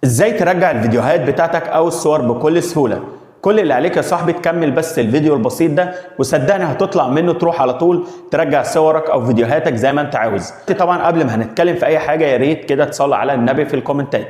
ازاي ترجع الفيديوهات بتاعتك او الصور بكل سهولة؟ كل اللي عليك يا صاحبي تكمل بس الفيديو البسيط ده وصدقني هتطلع منه تروح على طول ترجع صورك او فيديوهاتك زي ما انت عاوز. طبعا قبل ما هنتكلم في اي حاجة يا ريت كده تصلي على النبي في الكومنتات.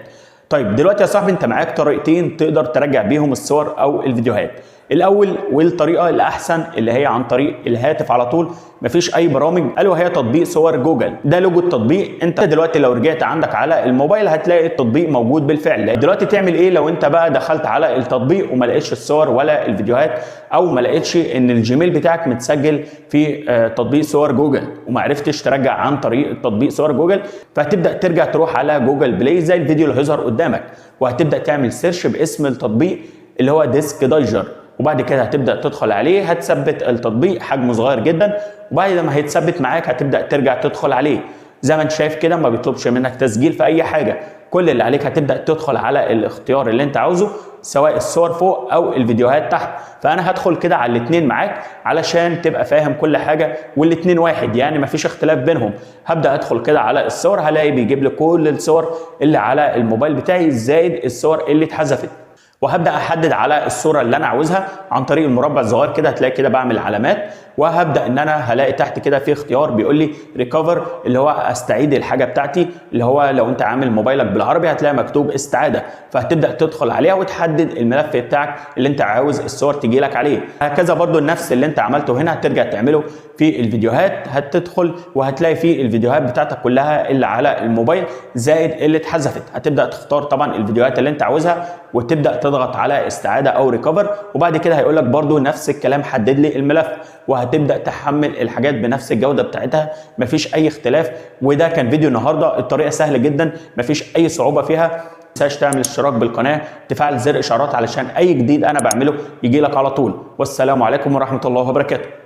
طيب دلوقتي يا صاحبي انت معاك طريقتين تقدر ترجع بيهم الصور او الفيديوهات. الاول والطريقه الاحسن اللي هي عن طريق الهاتف على طول، مفيش اي برامج، الا وهي تطبيق صور جوجل. ده لوجو التطبيق. انت دلوقتي لو رجعت عندك على الموبايل هتلاقي التطبيق موجود بالفعل. دلوقتي تعمل ايه لو انت بقى دخلت على التطبيق وما لقيتش الصور ولا الفيديوهات، او ما لقيتش ان الجيميل بتاعك متسجل في تطبيق صور جوجل وما عرفتش ترجع عن طريق تطبيق صور جوجل؟ فهتبدا ترجع تروح على جوجل بلاي زي الفيديو اللي هيظهر قدامك، وهتبدا تعمل سيرش باسم التطبيق اللي هو ديسك دايجر، وبعد كده هتبدا تدخل عليه. هتثبت التطبيق، حجمه صغير جدا، وبعد ما هيتثبت معاك هتبدا ترجع تدخل عليه. زي ما انت شايف كده ما بيطلبش منك تسجيل في اي حاجه. كل اللي عليك هتبدا تدخل على الاختيار اللي انت عاوزه، سواء الصور فوق او الفيديوهات تحت. فانا هدخل كده على الاثنين معاك علشان تبقى فاهم كل حاجه، والاثنين واحد يعني مفيش اختلاف بينهم. هبدا ادخل كده على الصور، هلاقي بيجيب لي كل الصور اللي على الموبايل بتاعي زائد الصور اللي اتحذفت، وهبدا احدد على الصوره اللي انا عاوزها عن طريق المربع الصغير كده. هتلاقي كده بعمل علامات، وهبدا ان انا هلاقي تحت كده في اختيار بيقول لي ريكفر، اللي هو استعيد الحاجه بتاعتي، اللي هو لو انت عامل موبايلك بالعربي هتلاقي مكتوب استعاده، فهتبدا تدخل عليها وتحدد الملف بتاعك اللي انت عاوز الصور تجي لك عليه. هكذا برضو نفس اللي انت عملته هنا هترجع تعمله في الفيديوهات. هتدخل وهتلاقي في الفيديوهات بتاعتك كلها اللي على الموبايل زائد اللي اتحذفت. هتبدا تختار طبعا الفيديوهات اللي انت عاوزها وتبدا تضغط على استعاده او ريكفر، وبعد كده هيقول لك برضو نفس الكلام حدد لي الملف، وهتبدا تحمل الحاجات بنفس الجوده بتاعتها، مفيش اي اختلاف. وده كان فيديو النهارده، الطريقه سهله جدا مفيش اي صعوبه فيها. ما تنساش تعمل اشتراك بالقناه، تفعل زر اشعارات علشان اي جديد انا بعمله يجي لك على طول. والسلام عليكم ورحمه الله وبركاته.